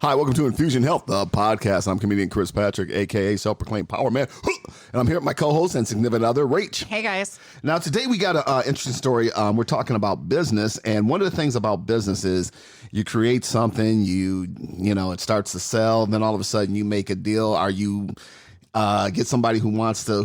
Hi, welcome to Infusion Health, the podcast. I'm comedian Chris Patrick, a.k.a. self-proclaimed power man. And I'm here with my co-host and significant other, Rach. Hey, guys. Now, today we got an interesting story. We're talking about business. And one of the things about business is you create something, you know, it starts to sell. Then all of a sudden you make a deal, or you get somebody who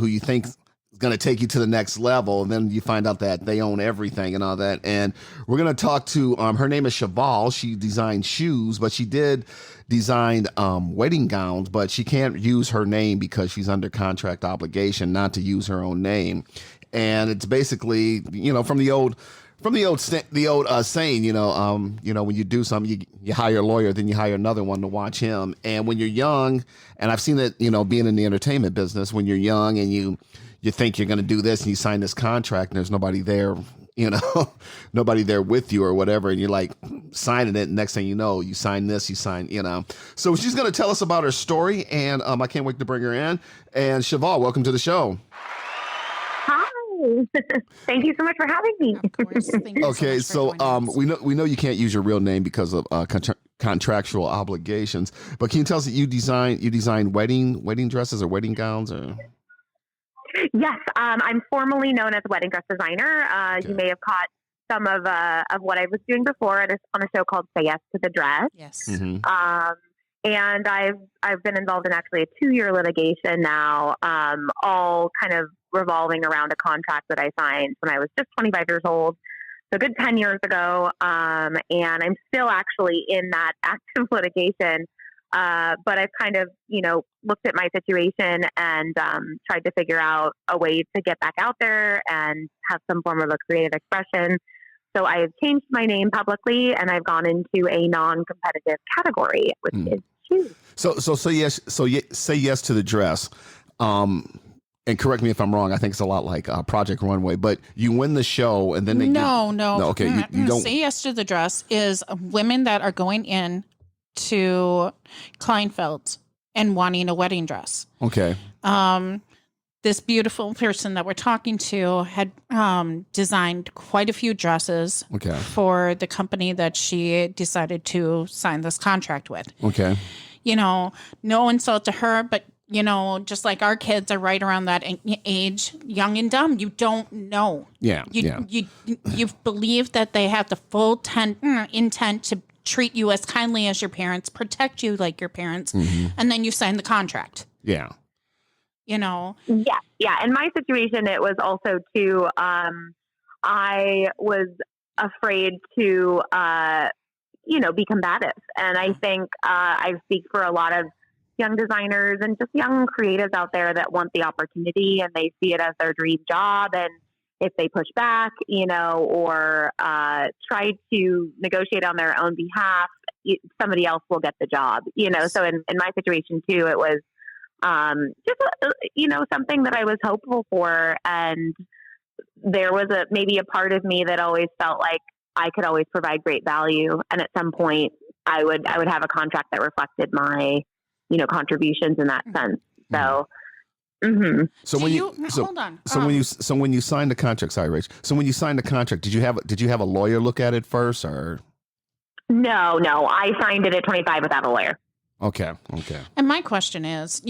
you think is going to take you to the next level. And then you find out that they own everything and all that. And we're going to talk to, her name is Cheval. She designed shoes, but she did design wedding gowns, but she can't use her name because she's under contract obligation not to use her own name. And it's basically, you know, from the old saying, when you do something, you hire a lawyer, then you hire another one to watch him. And when you're young, and I've seen it, being in the entertainment business, when you're young and you think you're going to do this and you sign this contract and there's nobody there, nobody there with you or whatever. And you're like signing it. And next thing you know, you sign this, So she's going to tell us about her story. And I can't wait to bring her in. And Cheval, welcome to the show. Hi. Thank you so much for having me. Of course. Thank you Okay. so much We know you can't use your real name because of contractual obligations, but can you tell us that you design wedding dresses or wedding gowns or? Yes, I'm formally known as a wedding dress designer. Okay. You may have caught some of what I was doing before on a show called Say Yes to the Dress. Yes. Mm-hmm. And I've been involved in actually a 2-year litigation now, all kind of revolving around a contract that I signed when I was just 25 years old. So a good 10 years ago. And I'm still actually in that active litigation. But I've kind of, looked at my situation and tried to figure out a way to get back out there and have some form of a creative expression. So I have changed my name publicly and I've gone into a non-competitive category, which is shoes. So say yes to the dress. And correct me if I'm wrong. I think it's a lot like Project Runway, but you win the show and then they No. Okay, you don't. Say Yes to the Dress is women that are going in to Kleinfeld's and wanting a wedding dress. Okay. This beautiful person that we're talking to had designed quite a few dresses for the company that she decided to sign this contract with. Okay. No insult to her, but just like our kids are right around that age, young and dumb, you don't know. Yeah. You believe that they have the full intent to treat you as kindly as your parents, protect you like your parents, and then you sign the contract. Yeah. Yeah. In my situation, it was also too, I was afraid to, be combative. And I think I speak for a lot of young designers and just young creatives out there that want the opportunity and they see it as their dream job. And if they push back, or try to negotiate on their own behalf, somebody else will get the job, So in my situation too, it was just, something that I was hopeful for. And there was maybe a part of me that always felt like I could always provide great value. And at some point I would have a contract that reflected my, contributions in that sense. So, So hold on. When you signed the contract, sorry, Rach. So when you signed the contract, did you have a lawyer look at it first, or? No, I signed it at 25 without a lawyer. Okay. And my question is,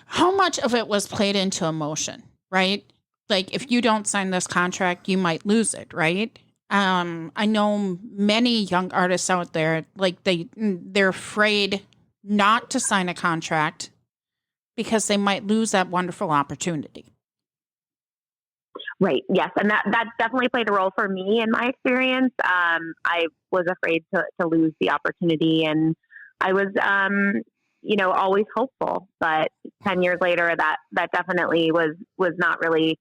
how much of it was played into emotion, right? Like if you don't sign this contract, you might lose it, right? I know many young artists out there, like they're afraid not to sign a contract because they might lose that wonderful opportunity. Right. Yes. And that definitely played a role for me in my experience. I was afraid to lose the opportunity and I was, always hopeful, but 10 years later, that definitely was not really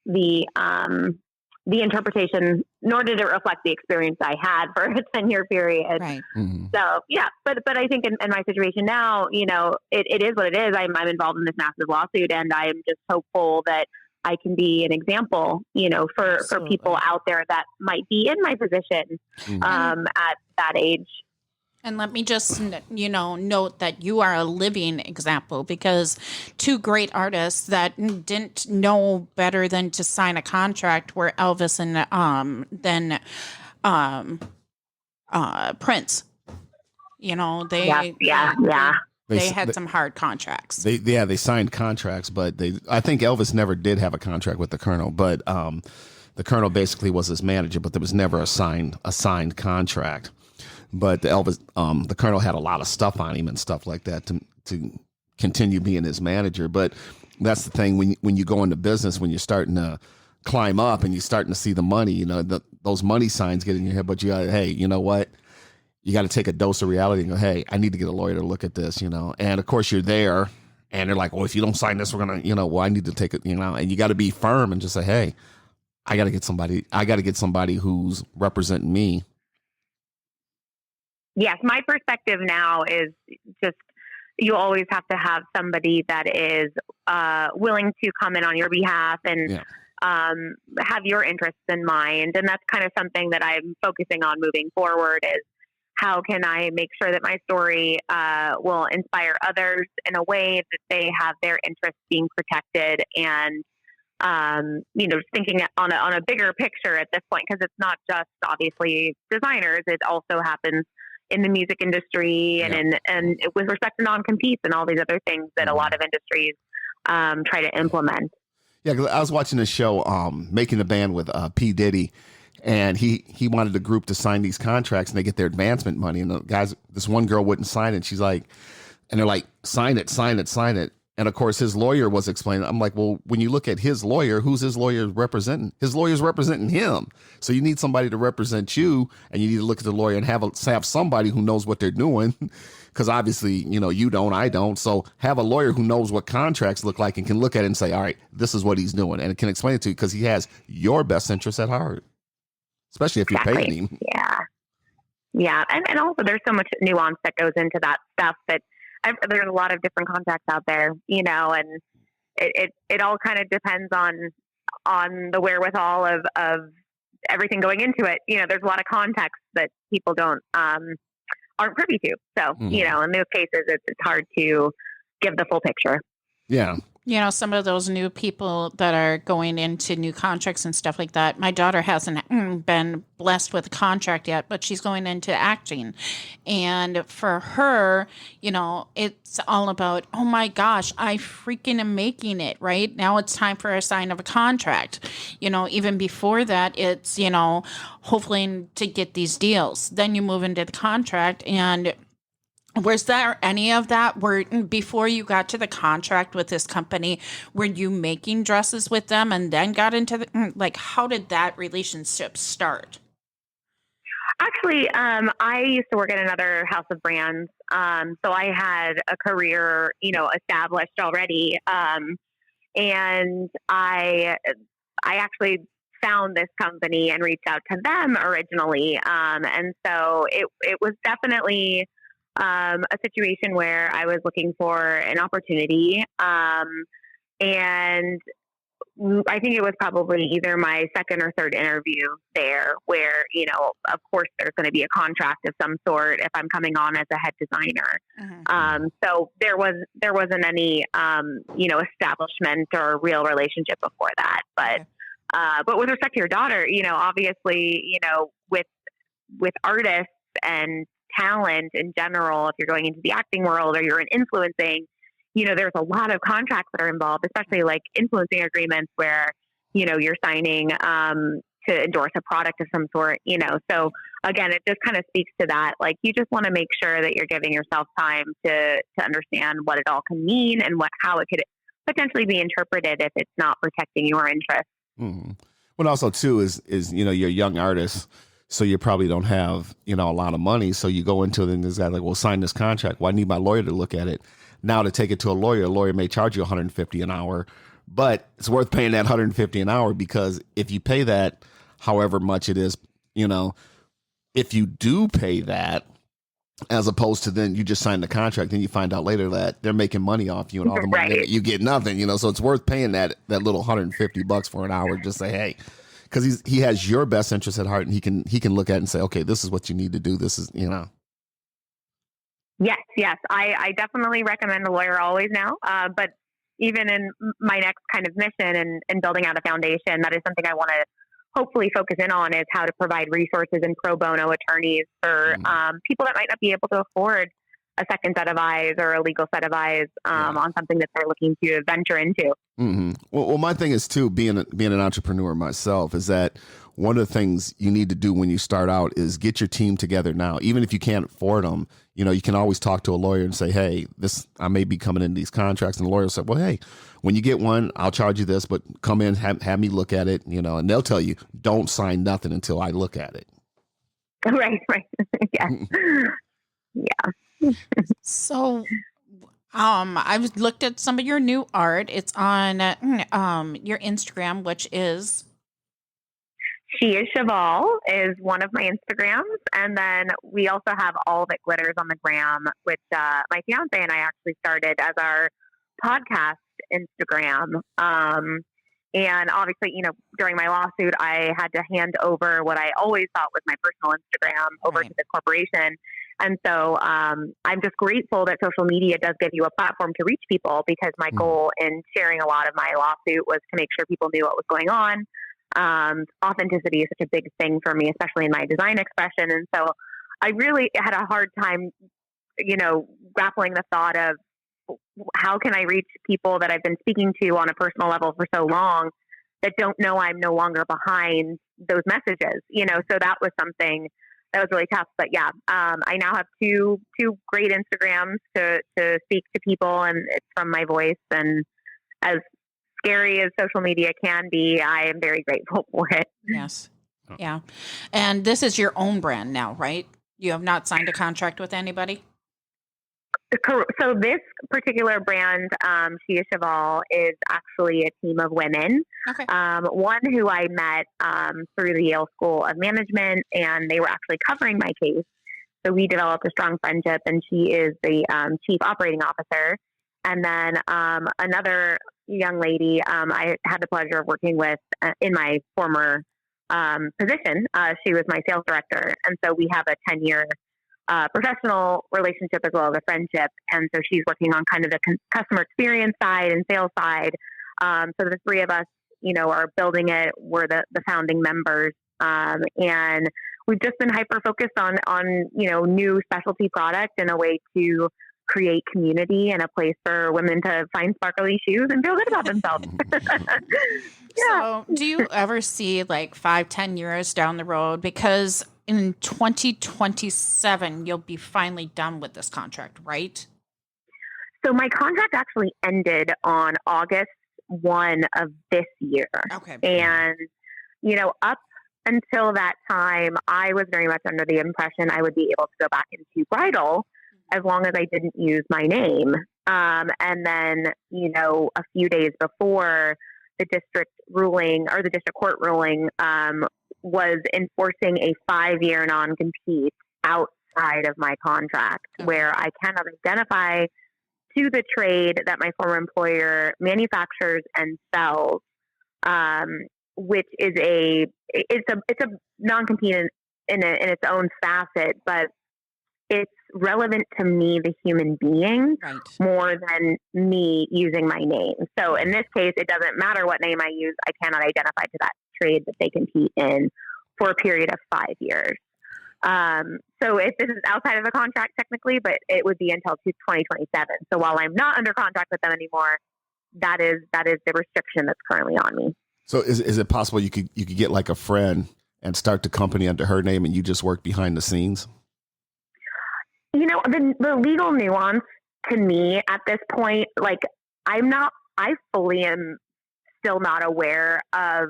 the interpretation, nor did it reflect the experience I had for a 10-year period. Right. Mm-hmm. So yeah, but I think in my situation now, it is what it is. I'm involved in this massive lawsuit and I am just hopeful that I can be an example, for people out there that might be in my position, at that age. And let me just, note that you are a living example because two great artists that didn't know better than to sign a contract were Elvis and then Prince. You know, they yeah. had some hard contracts. They signed contracts, but I think Elvis never did have a contract with the Colonel, but the Colonel basically was his manager, but there was never a signed contract. But the Colonel had a lot of stuff on him and stuff like that to continue being his manager. But that's the thing when you go into business, when you're starting to climb up and you're starting to see the money, you know, those money signs get in your head, but you got, hey, you know what? You got to take a dose of reality and go, hey, I need to get a lawyer to look at this, you know. And of course you're there and they're like, well, if you don't sign this, we're going to, you know, well, I need to take it, you know, and you got to be firm and just say, hey, I got to get somebody who's representing me. Yes. My perspective now is just, you always have to have somebody that is willing to come in on your behalf and have your interests in mind. And that's kind of something that I'm focusing on moving forward is how can I make sure that my story will inspire others in a way that they have their interests being protected and, you know, thinking on a bigger picture at this point, because it's not just obviously designers. It also happens in the music industry and with respect to non-competes and all these other things that a lot of industries try to implement. Yeah, 'cause I was watching this show, Making the Band with P. Diddy, and he wanted the group to sign these contracts and they get their advancement money. And the guys, this one girl wouldn't sign it. She's like, and they're like, sign it, sign it, sign it. And of course, his lawyer was explaining. I'm like, well, when you look at his lawyer, who's his lawyer representing? His lawyer's representing him. So you need somebody to represent you, and you need to look at the lawyer and have somebody who knows what they're doing. Because obviously, you know, you don't, I don't. So have a lawyer who knows what contracts look like and can look at it and say, all right, this is what he's doing. And it can explain it to you because he has your best interest at heart, especially if you're paying him. Yeah. Yeah. And also there's so much nuance that goes into that stuff that there's a lot of different contracts out there, you know, and it all kind of depends on the wherewithal of everything going into it. You know, there's a lot of context that people aren't privy to. So, you know, in those cases, it's hard to give the full picture. Yeah. You know, some of those new people that are going into new contracts and stuff like that. My daughter hasn't been blessed with a contract yet, but she's going into acting. And for her, you know, it's all about, oh my gosh, I freaking am making it, right? Now it's time for a sign of a contract. You know, even before that, it's, you know, hopefully to get these deals. Then you move into the contract and was there any of that where before you got to the contract with this company, were you making dresses with them and then got into the, like, how did that relationship start? Actually, I used to work at another house of brands. So I had a career, you know, established already. And I actually found this company and reached out to them originally. And so it was definitely a situation where I was looking for an opportunity. And I think it was probably either my second or third interview there where, you know, of course there's going to be a contract of some sort if I'm coming on as a head designer. So there wasn't any, you know, establishment or real relationship before that. But with respect to your daughter, you know, obviously, you know, with artists and talent in general, if you're going into the acting world or you're in influencing, you know, there's a lot of contracts that are involved, especially like influencing agreements where, you know, you're signing to endorse a product of some sort, you know. So again, it just kind of speaks to that. Like, you just want to make sure that you're giving yourself time to understand what it all can mean and how it could potentially be interpreted if it's not protecting your interests. Mm-hmm. Well, also too is, you know, you're a young artist, so you probably don't have, you know, a lot of money. So you go into it and this guy's like, well, sign this contract. Well, I need my lawyer to look at it. Now to take it to a lawyer may charge you $150 an hour, but it's worth paying that $150 an hour, because if you pay that, however much it is, you know, if you do pay that, as opposed to then you just sign the contract and you find out later that they're making money off you and all the money you get nothing, you know. So it's worth paying that little $150 for an hour. Just say, hey, because he has your best interest at heart, and he can look at it and say, okay, this is what you need to do. This is, you know. Yes. I definitely recommend a lawyer always now. But even in my next kind of mission and building out a foundation, that is something I want to hopefully focus in on is how to provide resources and pro bono attorneys for people that might not be able to afford a second set of eyes or a legal set of eyes on something that they're looking to venture into. Mm-hmm. Well, my thing is too, being an entrepreneur myself, is that one of the things you need to do when you start out is get your team together now. Even if you can't afford them, you can always talk to a lawyer and say, hey, I may be coming in these contracts. And the lawyer will say, well, hey, when you get one, I'll charge you this, but come in, have me look at it, and they'll tell you, don't sign nothing until I look at it. Right. Yes. Yeah. So, I've looked at some of your new art. It's on your Instagram, which is She is Cheval is one of my Instagrams. And then we also have All That Glitters on the gram, which my fiance and I actually started as our podcast Instagram. And obviously, during my lawsuit, I had to hand over what I always thought was my personal Instagram over to the corporation. And so I'm just grateful that social media does give you a platform to reach people, because my goal in sharing a lot of my lawsuit was to make sure people knew what was going on. Authenticity is such a big thing for me, especially in my design expression. And so I really had a hard time, grappling the thought of how can I reach people that I've been speaking to on a personal level for so long that don't know I'm no longer behind those messages, so that was something that was really tough. But yeah, I now have two great Instagrams to speak to people, and it's from my voice. And as scary as social media can be, I am very grateful for it. Yes. Yeah. And this is your own brand now, right? You have not signed a contract with anybody? So this particular brand, She is Cheval, is actually a team of women. Okay. One who I met through the Yale School of Management, and they were actually covering my case. So we developed a strong friendship, and she is the chief operating officer. And then another young lady I had the pleasure of working with in my former position. She was my sales director. And so we have a 10-year professional relationship as well as a friendship. And so she's working on kind of the customer experience side and sales side. So the three of us, are building it. We're the founding members. And we've just been hyper focused on, new specialty product and a way to create community and a place for women to find sparkly shoes and feel good about themselves. So do you ever see like 5-10 years down the road? Because in 2027, you'll be finally done with this contract, right? So my contract actually ended on August 1 of this year. Okay. And, up until that time, I was very much under the impression I would be able to go back into bridal as long as I didn't use my name. And then, a few days before, the district court ruling was enforcing a 5-year non-compete outside of my contract, where I cannot identify to the trade that my former employer manufactures and sells, which is it's a non-compete in its own facet, but it's relevant to me, the human being, right, more than me using my name. So in this case, it doesn't matter what name I use. I cannot identify to that trade that they compete in for a period of 5 years. So if this is outside of the contract technically, but it would be until 2027. So while I'm not under contract with them anymore, that is the restriction that's currently on me. So is it possible you could get like a friend and start the company under her name and you just work behind the scenes? The legal nuance to me at this point, like I fully am still not aware of,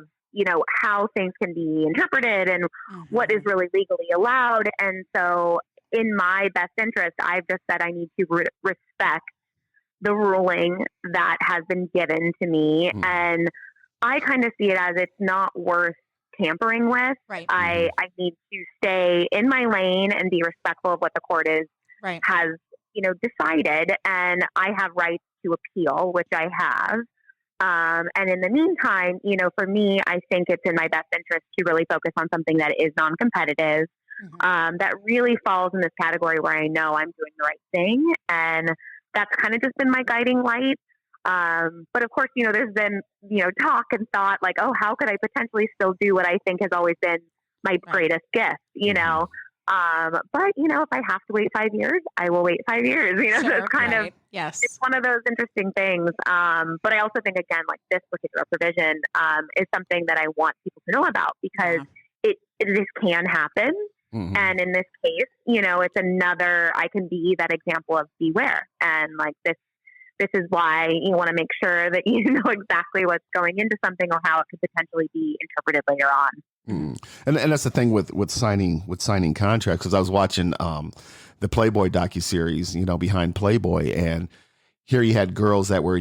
how things can be interpreted and what is really legally allowed. And so in my best interest, I've just said I need to respect the ruling that has been given to me. And I kind of see it as it's not worth tampering with. Right. I need to stay in my lane and be respectful of what the court has, decided. And I have rights to appeal, which I have. And in the meantime, for me, I think it's in my best interest to really focus on something that is non-competitive, that really falls in this category where I know I'm doing the right thing. And that's kind of just been my guiding light. But of course, there's been, talk and thought like, oh, how could I potentially still do what I think has always been my greatest gift, but if I have to wait 5 years, I will wait 5 years, so it's kind of, yes, it's one of those interesting things. But I also think, again, like this particular provision, is something that I want people to know about because this can happen. Mm-hmm. And in this case, it's another, I can be that example of beware. And like this is why you want to make sure that you know exactly what's going into something or how it could potentially be interpreted later on. Mm. And that's the thing with signing contracts. Because I was watching the Playboy docuseries, behind Playboy, and here you had girls that were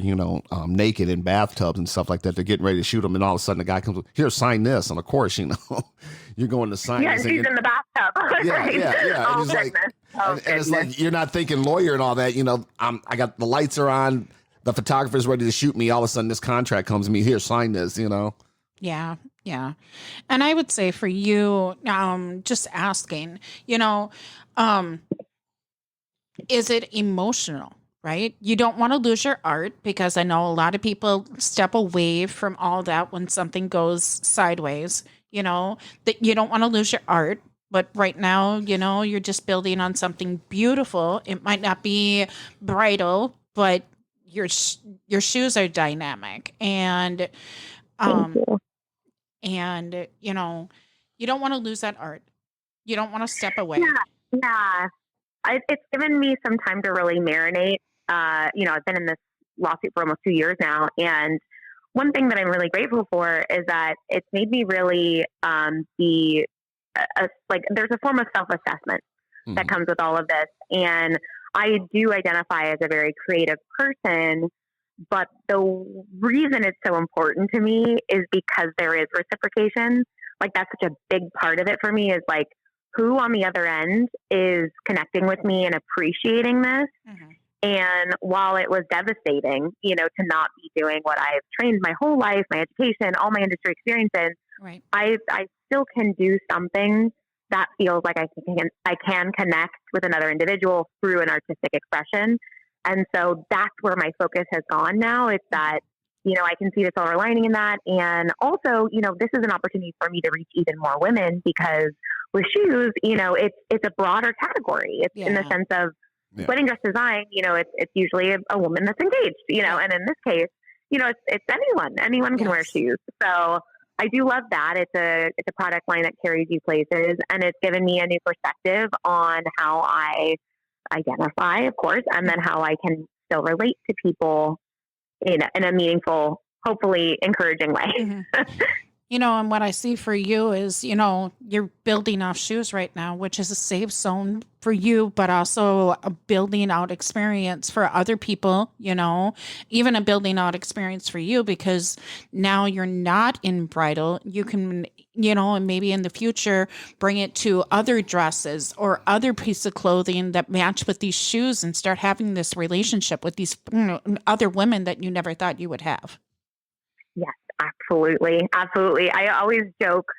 naked in bathtubs and stuff like that. They're getting ready to shoot them, and all of a sudden the guy comes, here, sign this, and of course you're going to sign. Yeah, this she's in the bathtub. Yeah. Oh, and it's like, and it's like you're not thinking lawyer and all that. I got the lights are on, the photographer's ready to shoot me. All of a sudden this contract comes to me. Here, sign this. Yeah. Yeah. And I would say for you, just asking, is it emotional, right? You don't want to lose your art because I know a lot of people step away from all that when something goes sideways, that you don't want to lose your art. But right now, you're just building on something beautiful. It might not be bridal, but your shoes are dynamic. And, and, you don't want to lose that art. You don't want to step away. Yeah. It's given me some time to really marinate. I've been in this lawsuit for almost 2 years now. And one thing that I'm really grateful for is that it's made me really be there's a form of self-assessment that comes with all of this. And I do identify as a very creative person. But the reason it's so important to me is because there is reciprocation. Like that's such a big part of it for me is like who on the other end is connecting with me and appreciating this. Mm-hmm. And while it was devastating, to not be doing what I've trained my whole life, my education, all my industry experiences, right. I still can do something that feels like I can connect with another individual through an artistic expression. And so that's where my focus has gone now. It's that, I can see the silver lining in that. And also, this is an opportunity for me to reach even more women because with shoes, it's a broader category. It's in the sense of wedding dress design, it's usually a woman that's engaged, and in this case, it's anyone can wear shoes. So I do love that. It's a product line that carries you places, and it's given me a new perspective on how I identify, of course, and then how I can still relate to people in a meaningful, hopefully encouraging way. Mm-hmm. And what I see for you is, you're building off shoes right now, which is a safe zone for you, but also a building out experience for other people, even a building out experience for you because now you're not in bridal. You can, and maybe in the future, bring it to other dresses or other pieces of clothing that match with these shoes and start having this relationship with these other women that you never thought you would have. Yes, absolutely. Absolutely. I always joke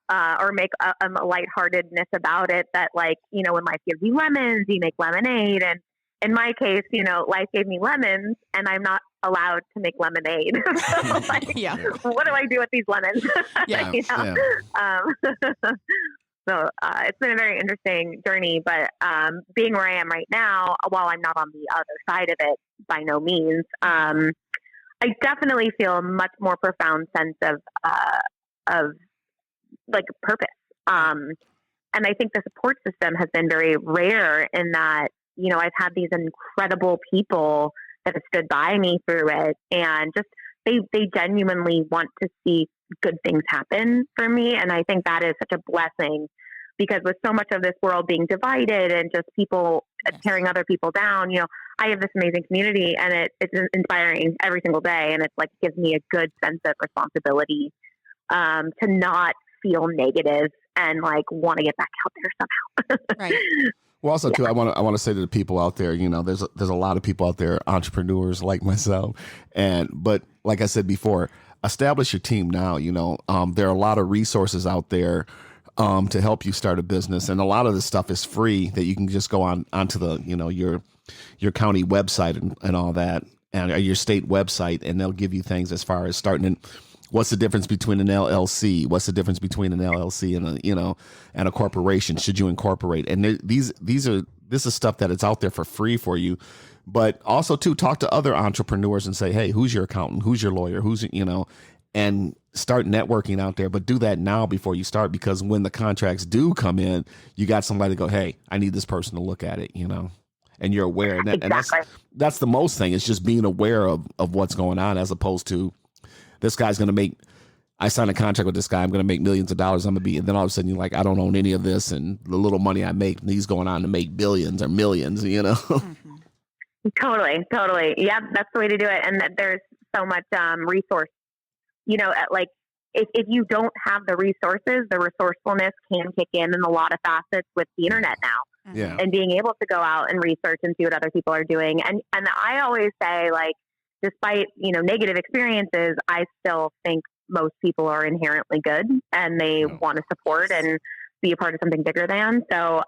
or make a lightheartedness about it that when life gives you lemons, you make lemonade. And in my case, life gave me lemons and I'm not allowed to make lemonade. So what do I do with these lemons? So it's been a very interesting journey, but being where I am right now, while I'm not on the other side of it, by no means, I definitely feel a much more profound sense of purpose. And I think the support system has been very rare in that, I've had these incredible people that have stood by me through it and just, they genuinely want to see good things happen for me. And I think that is such a blessing because with so much of this world being divided and just people tearing other people down, I have this amazing community and it's inspiring every single day. And it's it gives me a good sense of responsibility to not feel negative and want to get back out there somehow. Right. Well, also too, I want to say to the people out there, there's a lot of people out there, entrepreneurs like myself, but like I said before, establish your team now. There are a lot of resources out there to help you start a business, and a lot of this stuff is free that you can just go onto the your county website and all that. and your state website, and they'll give you things as far as starting in what's the difference between an LLC, what's the difference between an LLC and and a corporation. Should you incorporate? And this is stuff that it's out there for free for you. But also to talk to other entrepreneurs and say, hey, who's your accountant? Who's your lawyer? Who's, and start networking out there. But do that now before you start, because when the contracts do come in, you got somebody to go, hey, I need this person to look at it, and you're aware. And that's the most thing. It's just being aware of what's going on, as opposed to this guy's going to I signed a contract with this guy, I'm going to make millions of dollars. And then all of a sudden you're like, I don't own any of this. And the little money I make, he's going on to make billions or millions, Mm-hmm. Totally. Yep. That's the way to do it. And that there's so much resource, like if you don't have the resources, the resourcefulness can kick in a lot of facets with the internet now. Yeah. And being able to go out and research and see what other people are doing. And I always say, like, despite, negative experiences, I still think most people are inherently good and they want to support and be a part of something bigger than. So,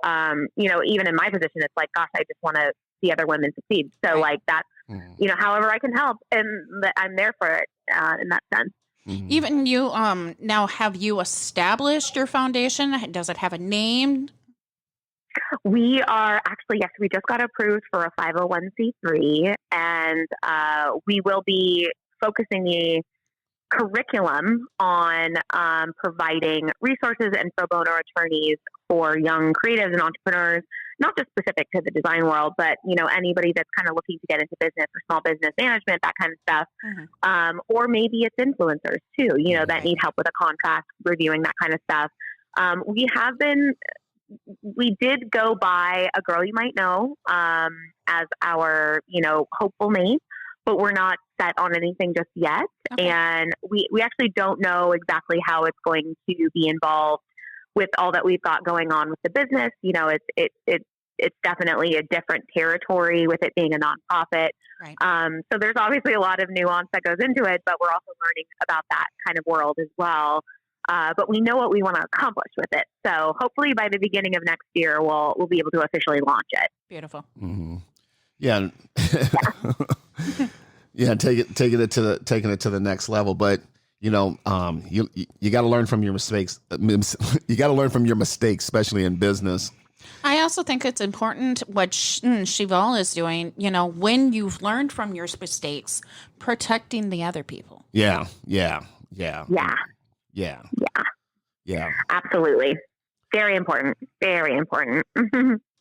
even in my position, it's like, gosh, I just want to see other women succeed. So like that's, however I can help, and I'm there for it in that sense. Mm-hmm. Even you, now have you established your foundation? Does it have a name? We are actually, yes, we just got approved for a 501c3, and we will be focusing the curriculum on providing resources and pro bono attorneys for young creatives and entrepreneurs, not just specific to the design world, but, anybody that's kind of looking to get into business or small business management, that kind of stuff. Mm-hmm. Or maybe it's influencers too, that need help with a contract, reviewing that kind of stuff. We did go by a girl you might know as our, hopeful mate, but we're not set on anything just yet. Okay. And we actually don't know exactly how it's going to be involved with all that we've got going on with the business. It's definitely a different territory with it being a nonprofit. Right. So there's obviously a lot of nuance that goes into it, but we're also learning about that kind of world as well. But we know what we want to accomplish with it. So hopefully by the beginning of next year, we'll be able to officially launch it. Beautiful. Mm-hmm. Yeah. Yeah. Taking it to the next level. But you got to learn from your mistakes. You got to learn from your mistakes, especially in business. I also think it's important what Shival is doing, when you've learned from your mistakes, protecting the other people. Yeah. Absolutely. Very important.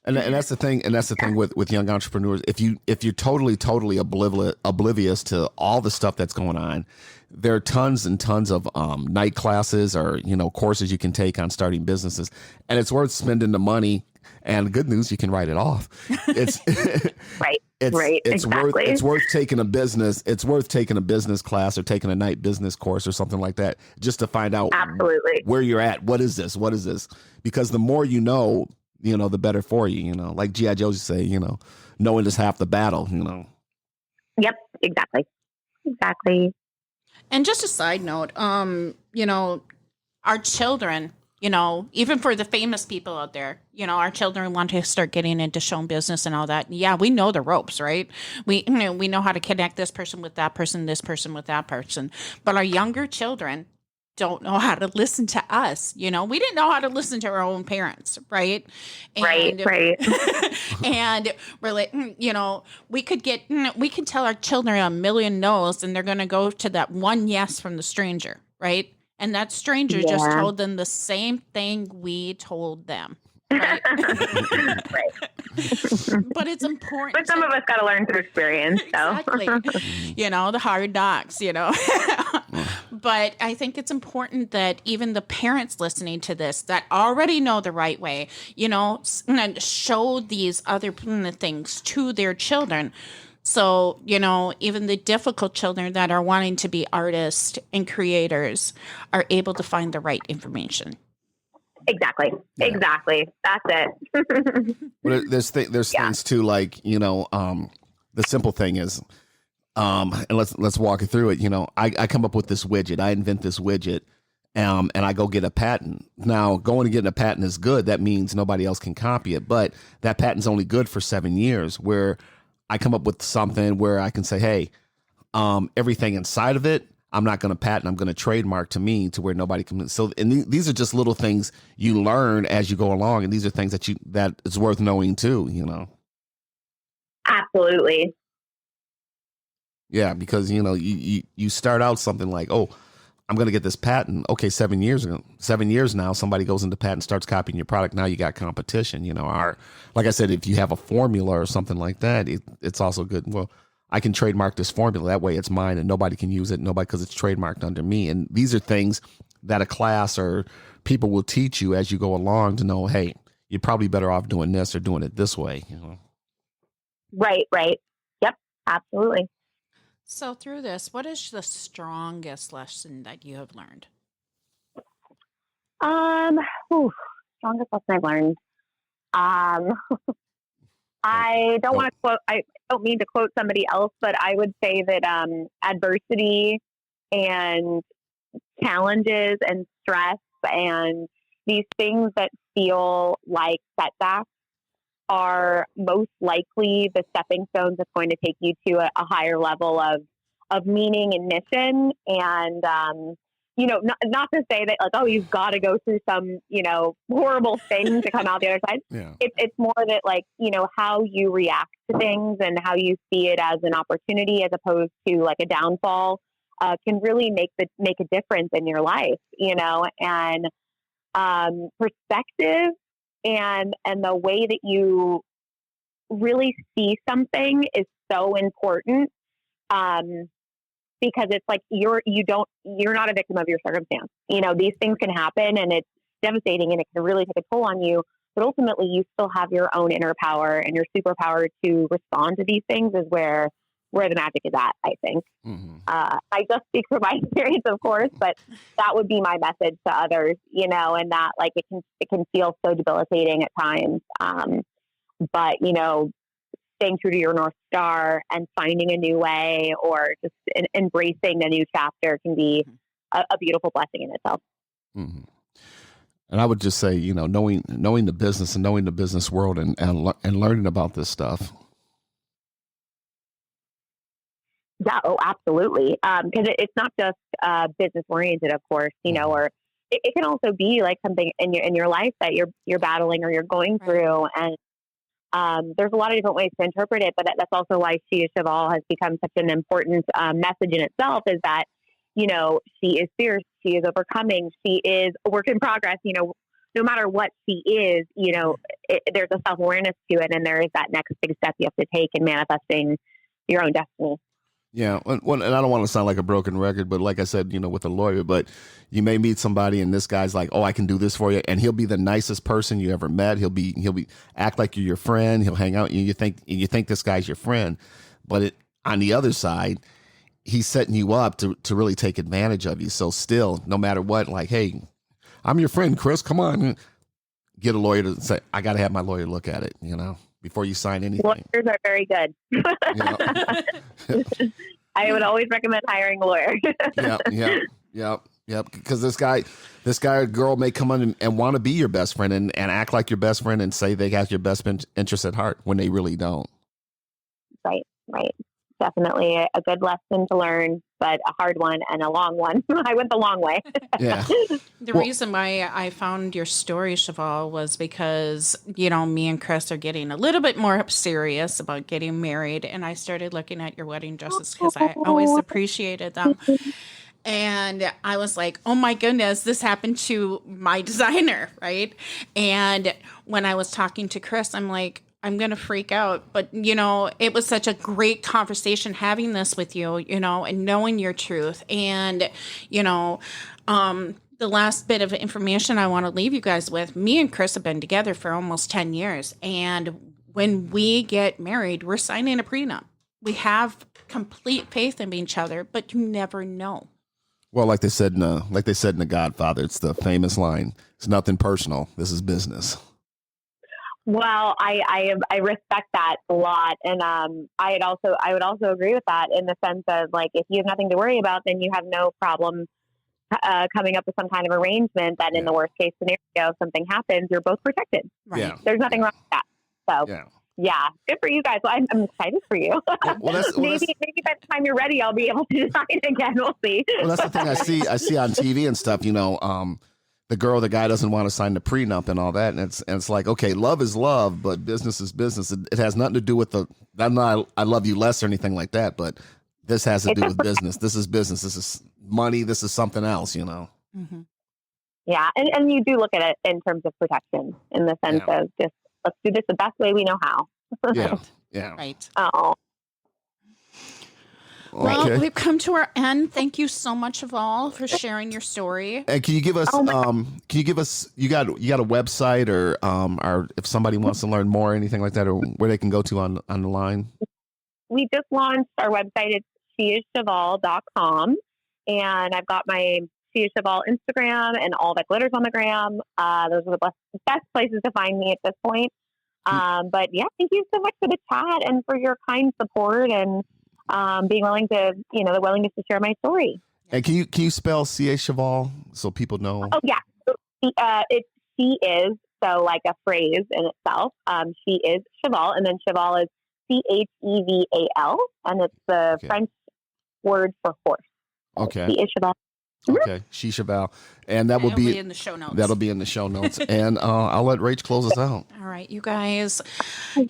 And that's the thing. And that's the thing with young entrepreneurs. If you're totally oblivious to all the stuff that's going on, there are tons and tons of night classes or courses you can take on starting businesses, and it's worth spending the money. And good news, you can write it off. It's right. It's exactly. worth taking a business. It's worth taking a business class or taking a night business course or something like that, just to find out absolutely where you're at. What is this? Because the more the better for you. Like G.I. Joe used to say, knowing is half the battle. Yep. Exactly. And just a side note, our children. Even for the famous people out there, our children want to start getting into show business and all that. Yeah, we know the ropes, right? We know how to connect this person with that person, this person with that person. But our younger children don't know how to listen to us. We didn't know how to listen to our own parents, right? And, right. And we're like, we could tell our children a million no's, and they're going to go to that one yes from the stranger, right? And that stranger just told them the same thing we told them. Right? Right. But it's important. But some of us got to learn through experience. So. Exactly. The hard knocks, But I think it's important that even the parents listening to this that already know the right way, show these other things to their children. So, even the difficult children that are wanting to be artists and creators are able to find the right information. Exactly. Yeah. Exactly. That's it. But there's things too, like, the simple thing is, and let's walk it through it. I come up with this widget. I invent this widget. And I go get a patent. Now, going and getting a patent is good. That means nobody else can copy it. But that patent's only good for 7 years, where I come up with something where I can say, hey, everything inside of it, I'm not going to patent. I'm going to trademark to me to where nobody can. So, and these are just little things you learn as you go along, and these are things that it's worth knowing too. Absolutely. Yeah, because you start out something like, oh, I'm going to get this patent. Okay, 7 years now, somebody goes into patent, starts copying your product. Now you got competition. Like I said, if you have a formula or something like that, it's also good. Well, I can trademark this formula. That way it's mine and nobody can use it. Because it's trademarked under me. And these are things that a class or people will teach you as you go along to know, hey, you're probably better off doing this or doing it this way. Right. Yep. Absolutely. So through this, what is the strongest lesson that you have learned? Strongest lesson I've learned. I don't want to quote, I don't mean to quote somebody else, but I would say that adversity and challenges and stress and these things that feel like setbacks are most likely the stepping stones that's going to take you to a higher level of meaning and mission. And, not to say that like, oh, you've got to go through some, horrible thing to come out the other side. Yeah. It's more that like, how you react to things and how you see it as an opportunity as opposed to like a downfall can really make a difference in your life, and perspective and the way that you really see something is so important. Because it's like you're not a victim of your circumstance. These things can happen and it's devastating and it can really take a toll on you. But ultimately, you still have your own inner power and your superpower to respond to these things is where the magic is at, I think. Mm-hmm. I just speak from my experience, of course, but that would be my message to others, and that like it can feel so debilitating at times. But, staying true to your North Star and finding a new way or just embracing a new chapter can be a beautiful blessing in itself. Mm-hmm. And I would just say, knowing the business and knowing the business world and learning about this stuff. Yeah, oh, absolutely. Because it's not just business oriented, of course, or it can also be like something in your life that you're battling or you're going through. And there's a lot of different ways to interpret it, but that's also why She is Cheval has become such an important message in itself is that, she is fierce, she is overcoming, she is a work in progress, no matter what she is, there's a self-awareness to it. And there is that next big step you have to take in manifesting your own destiny. Yeah. And I don't want to sound like a broken record, but like I said, with a lawyer, but you may meet somebody and this guy's like, oh, I can do this for you. And he'll be the nicest person you ever met. He'll be act like you're your friend. He'll hang out. You think this guy's your friend, but on the other side, he's setting you up to really take advantage of you. So still, no matter what, like, hey, I'm your friend, Chris, come on, get a lawyer to say, I got to have my lawyer look at it, before you sign anything. Lawyers are very good. I would always recommend hiring a lawyer. Yeah. Because this guy or girl may come on and want to be your best friend and act like your best friend and say they got your best interest at heart when they really don't. Right. Definitely a good lesson to learn, but a hard one and a long one. I went the long way. Yeah. The reason why I found your story, Cheval, was because, me and Chris are getting a little bit more serious about getting married. And I started looking at your wedding dresses because I always appreciated them. And I was like, oh my goodness, this happened to my designer, right? And when I was talking to Chris, I'm like, I'm going to freak out. But, it was such a great conversation having this with you, and knowing your truth. And, the last bit of information I want to leave you guys with, me and Chris have been together for almost 10 years. And when we get married, we're signing a prenup. We have complete faith in each other, but you never know. Well, like they said in The Godfather, it's the famous line, it's nothing personal. This is business. Well, I respect that a lot, and I would also agree with that in the sense of like if you have nothing to worry about, then you have no problem coming up with some kind of arrangement that in the worst case scenario, if something happens, you're both protected. Right. Yeah. There's nothing wrong with that. So Yeah, good for you guys. Well, I'm excited for you. Maybe by the time you're ready, I'll be able to design again. We'll see. Well, that's the thing I see on TV and stuff. The guy doesn't want to sign the prenup and all that, and it's like, okay, love is love, but business is business. It has nothing to do with I'm not I love you less or anything like that, but this has to do with business. This is business. This is money. This is something else. Mm-hmm. Yeah, and you do look at it in terms of protection, in the sense of just let's do this the best way we know how. Yeah. Right. Oh. Well, we've come to our end. Thank you so much, Yuval, for sharing your story. And can you give us you got a website or if somebody wants to learn more or anything like that, or where they can go to on the line? We just launched our website. It's sheischeval.com, and I've got my She Is Cheval Instagram and all that glitters on the gram. Those are the best places to find me at this point. But yeah, thank you so much for the chat and for your kind support and being willing to, the willingness to share my story. And can you spell C.A. Cheval so people know? Oh yeah, she is, so like a phrase in itself. She is cheval, and then cheval is Cheval, and it's the French word for horse. Okay. She is cheval. Okay, She Cheval, and that'll be in the show notes. That'll be in the show notes, and I'll let Rach close us out. All right, you guys.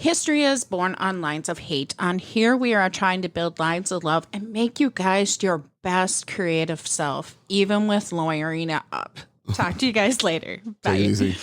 History is born on lines of hate. On here, we are trying to build lines of love and make you guys your best creative self, even with lawyering it up. Talk to you guys later. Bye. Take it easy.